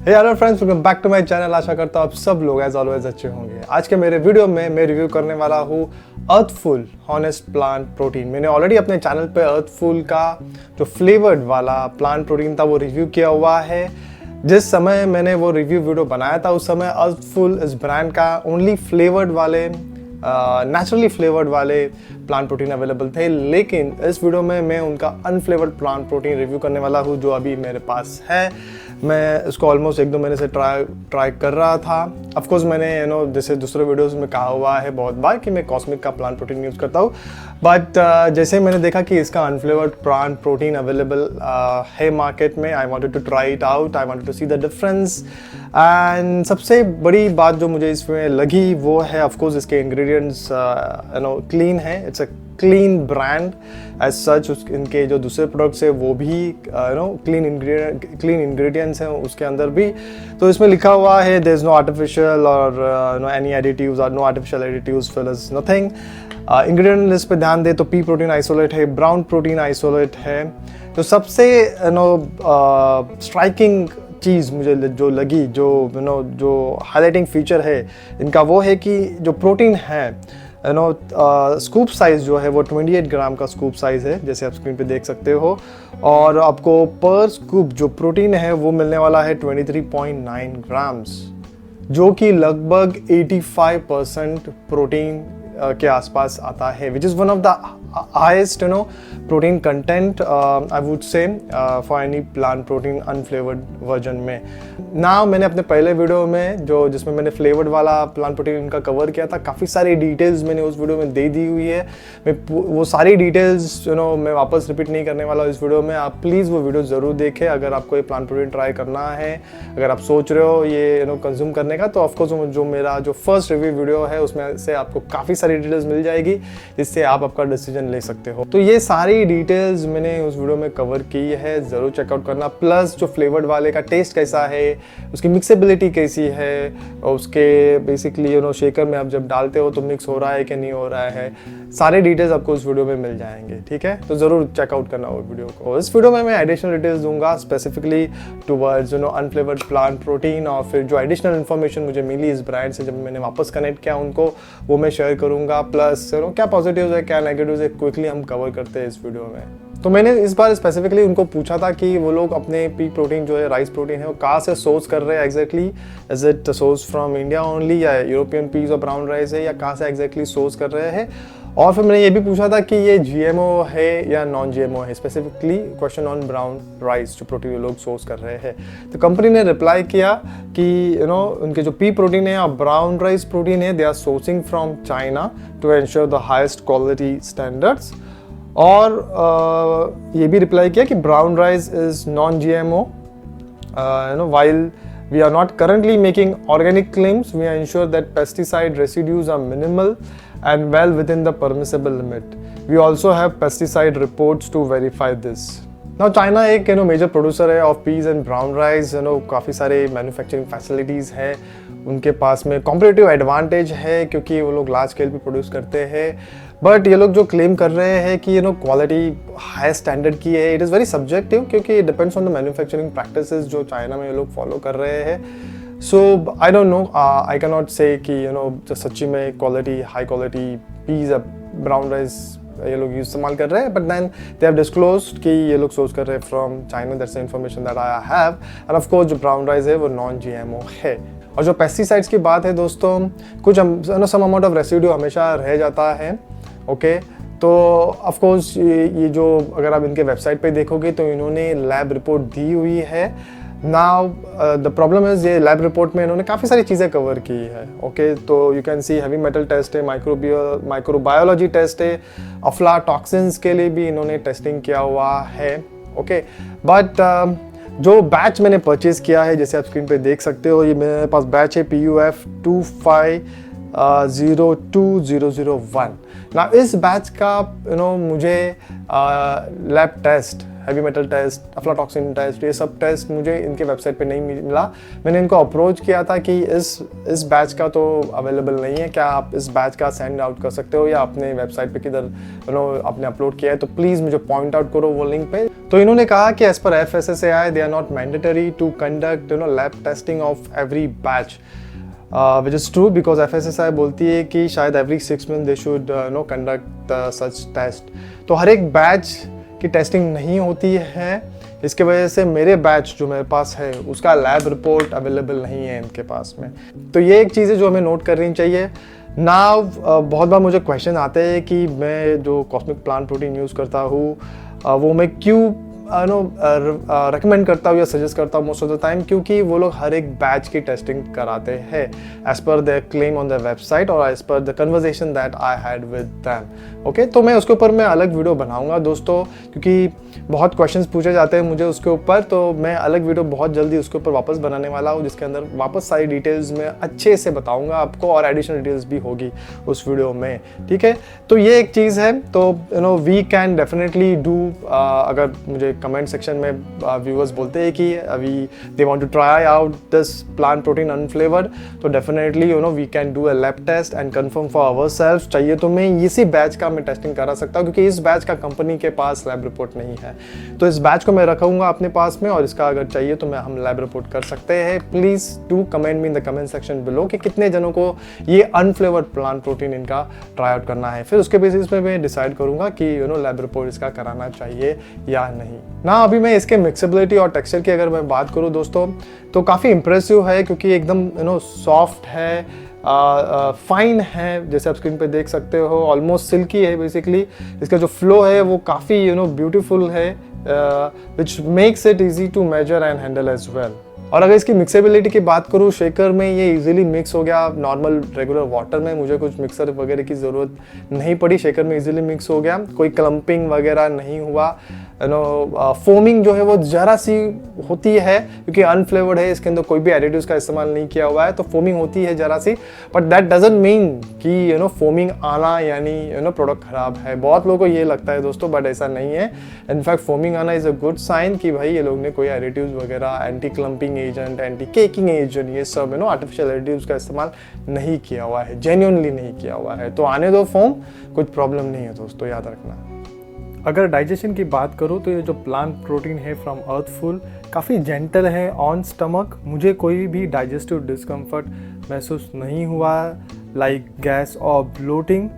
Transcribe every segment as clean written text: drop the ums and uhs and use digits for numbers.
Hello friends, welcome back to my channel. आशा करता हूँ आप सब लोग एज ऑलवेज अच्छे होंगे। आज के मेरे वीडियो में मैं रिव्यू करने वाला हूँ अर्थफुल हॉनेस्ट प्लांट प्रोटीन। मैंने ऑलरेडी अपने चैनल पे अर्थफुल का जो फ्लेवर्ड वाला प्लांट प्रोटीन था वो रिव्यू किया हुआ है। जिस समय मैंने वो रिव्यू वीडियो बनाया था उस समय अर्थफुल इस ब्रांड का ओनली फ्लेवर्ड वाले नेचुरली फ्लेवर्ड वाले प्लांट प्रोटीन अवेलेबल थे, लेकिन इस वीडियो में मैं उनका अनफ्लेवर्ड प्लांट प्रोटीन रिव्यू करने वाला हूँ जो अभी मेरे पास है। मैं इसको ऑलमोस्ट 1-2 महीने से ट्राई कर रहा था। ऑफ कोर्स मैंने जैसे दूसरे वीडियोस में कहा हुआ है बहुत बार कि मैं कॉस्मिक का प्लांट प्रोटीन यूज़ करता हूँ, बट जैसे मैंने देखा कि इसका अनफ्लेवर्ड प्लांट प्रोटीन अवेलेबल है मार्केट में, I wanted to try it out, I wanted to see the difference. And सबसे बड़ी बात जो मुझे इसमें लगी वो है ऑफ कोर्स इसके इंग्रेडिएंट्स क्लीन है। It's a clean brand as such. इनके जो दूसरे प्रोडक्ट्स है वो भी क्लीन इंग्रेडिएंट्स हैं उसके अंदर भी। तो इसमें लिखा हुआ है देयर इज नो आर्टिफिशियल और एनी एडिटिव्स और no artificial additives fillers nothing. Ingredient list पे ध्यान दे तो पी प्रोटीन आइसोलेट है, ब्राउन प्रोटीन आइसोलेट है। तो सबसे स्ट्राइकिंग चीज़ मुझे जो लगी, जो हाईलाइटिंग फीचर है इनका, वो है कि जो प्रोटीन है स्कूप साइज़ जो है वो 28 ग्राम का स्कूप साइज़ है, जैसे आप स्क्रीन पे देख सकते हो। और आपको पर स्कूप जो प्रोटीन है वो मिलने वाला है 23.9 ग्राम्स, जो कि लगभग 85% प्रोटीन के आसपास आता है, which is one of the highest protein content I would say for any plant protein unflavored version में। Now मैंने अपने पहले वीडियो में जिसमें मैंने फ्लेवर्ड वाला प्लांट प्रोटीन का कवर किया था, काफ़ी सारी डिटेल्स मैंने उस वीडियो में दे दी हुई है। मैं वो सारी डिटेल्स मैं वापस रिपीट नहीं करने वाला इस वीडियो में। आप प्लीज़ वो वीडियो ज़रूर देखें अगर आपको ये प्लांट प्रोटीन ट्राई करना है। अगर आप सोच रहे हो ये कंज्यूम करने का, तो ऑफकोर्स जो मेरा जो फर्स्ट रिव्यू वीडियो है उसमें से आपको काफ़ी सारी डिटेल्स मिल जाएगी जिससे आप आपका डिसीजन ले सकते हो। तो ये सारी डिटेल्स मैंने उस वीडियो में कवर की है, ज़रूर चेकआउट करना। प्लस जो फ्लेवर्ड वाले का टेस्ट कैसा है, उसकी मिक्सेबिलिटी कैसी है, और उसके बेसिकली शेकर में आप जब डालते हो तो मिक्स हो रहा है कि नहीं हो रहा है, सारे डिटेल्स आपको उस वीडियो में मिल जाएंगे। ठीक है, तो ज़रूर चेकआउट करना वो वीडियो को। इस वीडियो में मैं एडिशनल डिटेल्स दूंगा specifically towards unflavoured plant protein, और फिर जो एडिशनल इन्फॉर्मेशन मुझे मिली इस ब्रांड से जब मैंने वापस कनेक्ट किया उनको, वो मैं शेयर करूंगा। प्लस क्या पॉजिटिव्स है क्या नेगेटिव्स है क्विकली हम कवर करते हैं इस वीडियो में। तो मैंने इस बार स्पेसिफिकली उनको पूछा था कि वो लोग अपने पी प्रोटीन जो है राइस प्रोटीन है वो कहाँ से सोर्स कर रहे हैं exactly. Is it source from India only, या यूरोपियन पीस और ब्राउन राइस है, या कहाँ से एग्जैक्टली सोर्स कर रहे हैं। और फिर मैंने ये भी पूछा था कि ये GMO है या नॉन GMO है, specifically question on brown rice जो प्रोटीन लोग सोर्स कर रहे हैं। तो कंपनी ने रिप्लाई किया कि उनके जो पी प्रोटीन है और ब्राउन राइस प्रोटीन है, they are sourcing from China to ensure the highest quality standards. और ये भी रिप्लाई किया कि brown rice is non GMO, while we are not currently making organic claims, we ensure that pesticide residues are minimal and well within the permissible limit. We also have pesticide reports to verify this. Now China एक major producer है of peas and brown rice. काफ़ी सारे manufacturing facilities है उनके पास में, competitive advantage है क्योंकि वो लोग लार्ज स्केल पे प्रोड्यूस करते हैं। बट ये लोग जो क्लेम कर रहे हैं कि क्वालिटी हाई स्टैंडर्ड की है, इट इज़ वेरी सब्जेक्टिव क्योंकि it depends on the manufacturing practices जो चाइना में ये लोग फॉलो कर रहे हैं। So I don't know, I can not say कि जो सच्ची में quality high quality peas brown rice ये लोग इस्तेमाल कर रहे हैं, but then they have disclosed कि ये लोग सोर्स कर रहे हैं from China. That's the information that I have. End of course जो ब्राउन राइस है वो नॉन GMO है। और जो पेस्टिसाइड्स की बात है दोस्तों, कुछ सम अमाउंट ऑफ रेसिड्यू हमेशा रह जाता है। ओके, तो ऑफ कोर्स ये जो अगर आप इनके वेबसाइट पे देखोगे तो इन्होंने लैब रिपोर्ट दी हुई है। नाउ द प्रॉब्लम इज ये लैब रिपोर्ट में इन्होंने काफ़ी सारी चीज़ें कवर की है। ओके, तो you can see heavy metal test है, माइक्रोबायोलॉजी टेस्ट है, अफ्लाटॉक्सिन्स के लिए भी इन्होंने टेस्टिंग किया हुआ है। ओके, बट जो बैच मैंने परचेज किया है, जैसे आप स्क्रीन पे देख सकते हो, ये मेरे पास बैच है PUF 25020001। ना इस बैच का मुझे lab test heavy metal test, aflatoxin test, ये सब टेस्ट मुझे इनके वेबसाइट पे नहीं मिला। मैंने इनको अप्रोच किया था कि इस बैच का तो अवेलेबल नहीं है, क्या आप इस बैच का सेंड आउट कर सकते हो या अपने वेबसाइट पे किधर आपने अपलोड किया है तो प्लीज़ मुझे पॉइंट आउट करो वो लिंक पे। तो इन्होंने कहा कि as per FSSAI they are not mandatory to conduct lab testing of every batch, which is true because FSSAI बोलती है कि शायद every 6 month they should conduct such test. तो हर एक बैच की टेस्टिंग नहीं होती है, इसके वजह से मेरे बैच जो मेरे पास है उसका लैब रिपोर्ट अवेलेबल नहीं है इनके पास में। तो ये एक चीज़ है जो हमें नोट करनी चाहिए ना। बहुत बार मुझे क्वेश्चन आते हैं कि मैं जो कॉस्मिक प्लांट प्रोटीन यूज़ करता हूँ वो मैं क्यों रिकमेंड करता हूँ या सजेस्ट करता हूँ मोस्ट ऑफ द टाइम, क्योंकि वो लोग हर एक बैच की टेस्टिंग कराते हैं as per the claim on the website और as per the conversation that I had with them. Okay, तो मैं उसके ऊपर मैं अलग वीडियो बनाऊंगा दोस्तों, क्योंकि बहुत क्वेश्चंस पूछे जाते हैं मुझे उसके ऊपर, तो मैं अलग वीडियो बहुत जल्दी उसके ऊपर वापस बनाने वाला हूँ जिसके अंदर वापस सारी डिटेल्स में अच्छे से बताऊँगा आपको और एडिशनल डिटेल्स भी होगी उस वीडियो में। ठीक है, तो ये एक चीज़ है। तो वी कैन डेफिनेटली डू, अगर मुझे कमेंट सेक्शन में व्यूअर्स बोलते हैं कि अभी they want to try out this plant protein unflavoured, तो definitely we can do a lab test and confirm for ourselves. चाहिए तो मैं इसी बैच का मैं टेस्टिंग करा सकता हूँ, क्योंकि इस बैच का कंपनी के पास लैब रिपोर्ट नहीं है, तो इस बैच को मैं रखूंगा अपने पास में और इसका अगर चाहिए तो हम लैब रिपोर्ट कर सकते हैं। Please do comment me in the comment section below कि कितने जनों को ये अनफ्लेवर्ड प्लांट प्रोटीन इनका ट्राई आउट करना है, फिर उसके बेसिस पे मैं डिसाइड करूंगा कि लैब रिपोर्ट इसका कराना चाहिए या नहीं ना। अभी मैं इसके मिक्सेबिलिटी और टेक्सचर की अगर मैं बात करूं दोस्तों तो काफ़ी इंप्रेसिव है, क्योंकि एकदम सॉफ्ट है, फाइन है, जैसे आप स्क्रीन पे देख सकते हो, ऑलमोस्ट सिल्की है बेसिकली। इसका जो फ्लो है वो काफ़ी ब्यूटीफुल है, which makes it easy to measure and handle as well. और अगर इसकी मिक्सेबिलिटी की बात करूँ, शेकर में ये इजीली मिक्स हो गया, नॉर्मल रेगुलर वाटर में मुझे कुछ मिक्सर वगैरह की ज़रूरत नहीं पड़ी, शेकर में इजीली मिक्स हो गया, कोई क्लम्पिंग वगैरह नहीं हुआ। फोमिंग जो है वो ज़रा सी होती है, क्योंकि अनफ्लेवर्ड है, इसके अंदर कोई भी एडिटिव्स का इस्तेमाल नहीं किया हुआ है, तो फोमिंग होती है ज़रा सी, बट दैट डजंट मीन कि फोमिंग आना यानी प्रोडक्ट ख़राब है। बहुत लोगों को ये लगता है दोस्तों, बट ऐसा नहीं है। इनफैक्ट फोमिंग आना इज़ अ गुड साइन कि भाई ये लोग ने कोई एडिटिव्स वगैरह, anti clumping agent, anti caking agent, ये सब आर्टिफिशियल एडिटिव्स का इस्तेमाल नहीं किया हुआ है, जेन्युइनली नहीं किया हुआ है। तो आने दो फोम, कुछ प्रॉब्लम नहीं है दोस्तों, याद रखना। अगर डाइजेशन की बात करूँ तो ये जो प्लांट प्रोटीन है फ्रॉम अर्थफुल काफ़ी जेंटल है ऑन स्टमक, मुझे कोई भी डाइजेस्टिव डिस्कम्फर्ट महसूस नहीं हुआ, लाइक गैस और ब्लोटिंग,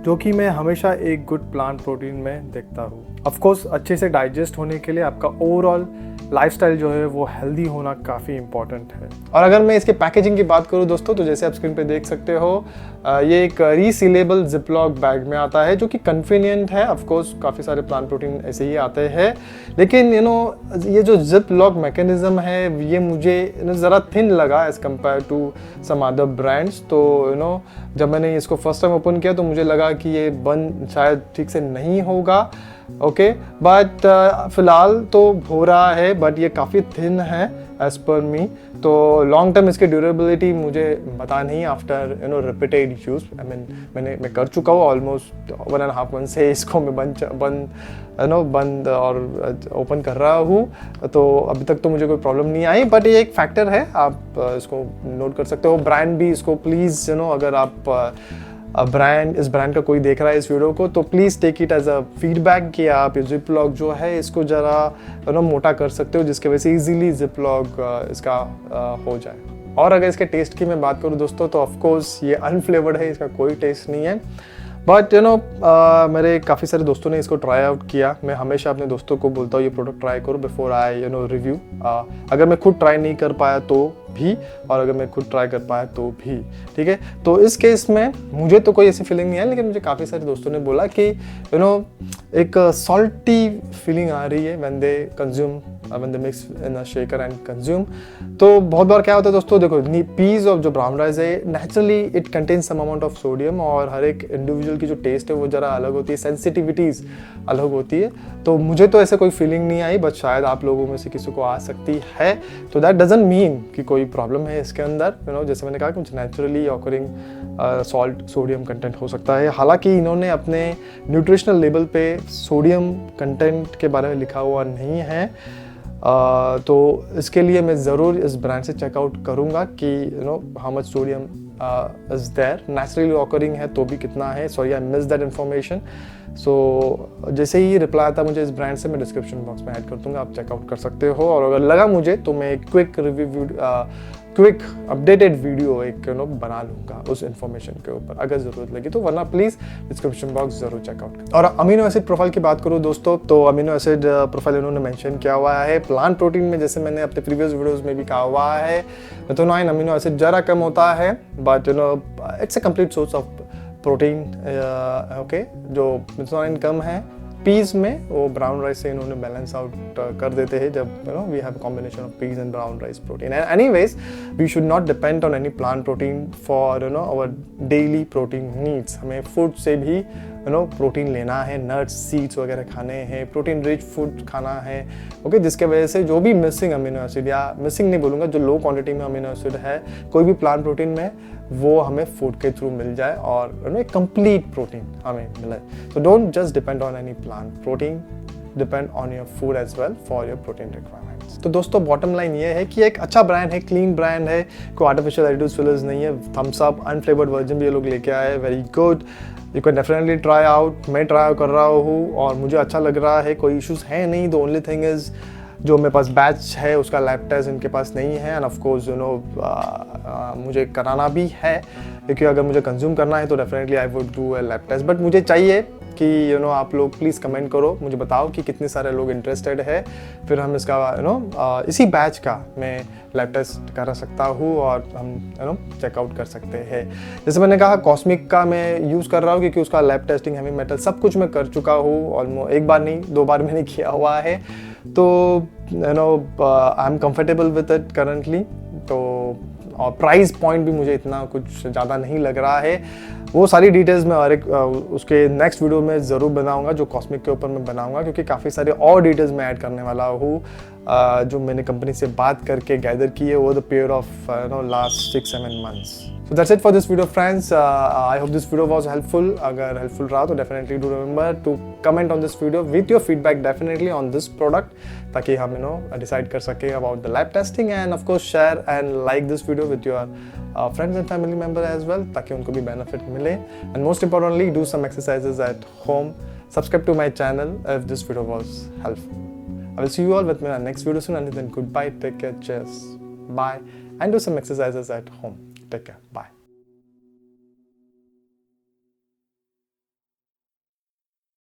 जो कि मैं हमेशा एक गुड प्लांट प्रोटीन में देखता हूँ। ऑफ कोर्स अच्छे से डाइजेस्ट होने के लिए आपका ओवरऑल लाइफस्टाइल जो है वो हेल्दी होना काफ़ी इंपॉर्टेंट है। और अगर मैं इसके पैकेजिंग की बात करूँ दोस्तों, तो जैसे आप स्क्रीन पे देख सकते हो, ये एक रीसीलेबल जिपलॉक बैग में आता है, जो कि कन्वीनियंट है। ऑफ कोर्स काफ़ी सारे प्लांट प्रोटीन ऐसे ही आते हैं, लेकिन ये जो जिप लॉक मैकेनिज्म है ये मुझे ज़रा थिन लगा as compared to some other brands. तो जब मैंने इसको फर्स्ट टाइम ओपन किया तो मुझे लगा कि ये बंद शायद ठीक से नहीं होगा, ओके, बट फिलहाल तो हो रहा है, बट ये काफ़ी थिन है एज पर मी। तो लॉन्ग टर्म इसकी ड्यूरेबिलिटी मुझे पता नहीं, आफ्टर रिपीटेड यूज, मैं कर चुका हूँ ऑलमोस्ट 1.5 मंथ से इसको मैं बंद और ओपन कर रहा हूँ, तो अभी तक तो मुझे कोई प्रॉब्लम नहीं आई, बट ये एक फैक्टर है, आप इसको नोट कर सकते हो। ब्रांड भी इसको प्लीज़ अगर आप इस ब्रांड का कोई देख रहा है इस वीडियो को, तो please take it as a feedback कि आप ये जिप लॉक जो है इसको ज़रा मोटा कर सकते हो, जिसके वजह से इजीली जिप लॉक इसका हो जाए। और अगर इसके टेस्ट की मैं बात करूँ दोस्तों, तो ऑफकोर्स ये अनफ्लेवर्ड है, इसका कोई टेस्ट नहीं है, बट मेरे काफ़ी सारे दोस्तों ने इसको ट्राई आउट किया। मैं हमेशा अपने दोस्तों को बोलता हूँ ये प्रोडक्ट ट्राई करो बिफोर आई रिव्यू। अगर मैं खुद ट्राई नहीं कर पाया तो भी, और अगर मैं खुद ट्राई कर पाया तो भी, ठीक है। तो इस केस में मुझे तो कोई ऐसी फीलिंग नहीं है, लेकिन मुझे काफ़ी सारे दोस्तों ने बोला कि एक सॉल्टी फीलिंग आ रही है when they consume, when they mix in a shaker and consume. तो बहुत बार क्या होता है दोस्तों, देखो पीस ऑफ जो ब्राउन राइस है naturally it contains some amount of sodium, और हर एक इंडिविजुअल की जो टेस्ट है वो ज़रा अलग होती है, सेंसिटिविटीज़ अलग होती है। तो मुझे तो ऐसे कोई फीलिंग नहीं आई, बट शायद आप लोगों में से किसी को आ सकती है। तो दैट डजंट मीन कि कोई प्रॉब्लम है इसके अंदर, जैसे मैंने कहा कि मुझे naturally occurring salt sodium content हो सकता है। हालांकि इन्होंने अपने न्यूट्रिशनल लेबल पे सोडियम कंटेंट के बारे में लिखा हुआ नहीं है, तो इसके लिए मैं ज़रूर इस ब्रांड से चेकआउट करूँगा कि how much sodium is there, naturally occurring है तो भी कितना है। Sorry I miss that information. So जैसे ही रिप्लाई आता मुझे इस ब्रांड से, मैं डिस्क्रिप्शन बॉक्स में ऐड कर दूँगा, आप चेकआउट कर सकते हो। और अगर लगा मुझे तो मैं एक क्विक अपडेटेड वीडियो एक बना लूँगा उस इन्फॉर्मेशन के ऊपर अगर ज़रूरत लगी तो, वरना प्लीज़ डिस्क्रिप्शन बॉक्स ज़रूर चेकआउट करें। और अमीनो एसिड प्रोफाइल की बात करूँ दोस्तों, तो अमीनो एसिड प्रोफाइल इन्होंने मेंशन किया हुआ है प्लांट प्रोटीन में, जैसे मैंने अपने प्रीवियस वीडियोस में भी कहा हुआ है, मेथोनाइन अमीनो एसिड ज़रा कम होता है, but it's a complete source of protein. Okay, जो मेथोनाइन कम है पीस में, वो ब्राउन राइस से इन्होंने बैलेंस आउट कर देते हैं, जब we have combination of peas and brown rice protein. And anyways we should not depend on any plant protein for our daily protein needs. हमें फूड से भी प्रोटीन लेना है, नट्स सीड्स वगैरह खाने हैं, प्रोटीन रिच फूड खाना है, ओके, जिसके वजह से जो भी मिसिंग अमीनो एसिड, या मिसिंग नहीं बोलूँगा, जो लो क्वांटिटी में अमीनो एसिड है कोई भी प्लांट प्रोटीन में, वो हमें फूड के थ्रू मिल जाए और कंप्लीट प्रोटीन हमें मिले। So don't just depend on any plant protein, depend on your food as well for your protein requirements. तो दोस्तों बॉटम लाइन ये है कि एक अच्छा ब्रांड है, क्लीन ब्रांड है, कोई आर्टिफिशियल एडिटिव्स फिलर्स नहीं है। थम्स अप अनफ्लेवर्ड वर्जन भी ये लोग लेके आए, very good, you can definitely try out. मैं ट्राई कर रहा हूँ और मुझे अच्छा लग रहा है, कोई इश्यूज है नहीं। द ओनली थिंग इज़ जो मेरे पास बैच है उसका लैब टेस्ट इनके पास नहीं है, एंड ऑफ कोर्स मुझे कराना भी है, क्योंकि अगर मुझे कंज्यूम करना है तो definitely I would do a lab test. But मुझे चाहिए कि आप लोग प्लीज़ कमेंट करो, मुझे बताओ कि कितने सारे लोग इंटरेस्टेड है, फिर हम इसका इसी बैच का मैं लैब टेस्ट करा सकता हूँ और हम चेकआउट कर सकते हैं। जैसे मैंने कहा कॉस्मिक का मैं यूज़ कर रहा हूँ, क्योंकि उसका लैब टेस्टिंग, हेवी मेटल सब कुछ मैं कर चुका हूँ, ऑलमोस्ट एक बार नहीं 2 बार मैंने किया हुआ है, तो I am comfortable with it currently. तो और प्राइस पॉइंट भी मुझे इतना कुछ ज़्यादा नहीं लग रहा है। वो सारी डिटेल्स मैं और एक उसके नेक्स्ट वीडियो में ज़रूर बनाऊंगा, जो कॉस्मिक के ऊपर मैं बनाऊंगा, क्योंकि काफ़ी सारे और डिटेल्स मैं ऐड करने वाला हूँ, जो मैंने कंपनी से बात करके गैदर की है over the period of last 6-7 months. So that's it for this video friends. I hope this video was helpful. अगर helpful रहा तो definitely do remember to comment on this video with your feedback definitely on this product, ताकि हम decide कर सकें about the lab testing, and of course share and like this video with your friends and family member as well, ताकि उनको भी benefit मिले, and most importantly do some exercises at home. Subscribe to my channel if this video was helpful. I will see you all with my next video soon, and then goodbye, take care, cheers, bye, and do some exercises at home. Take care. Bye.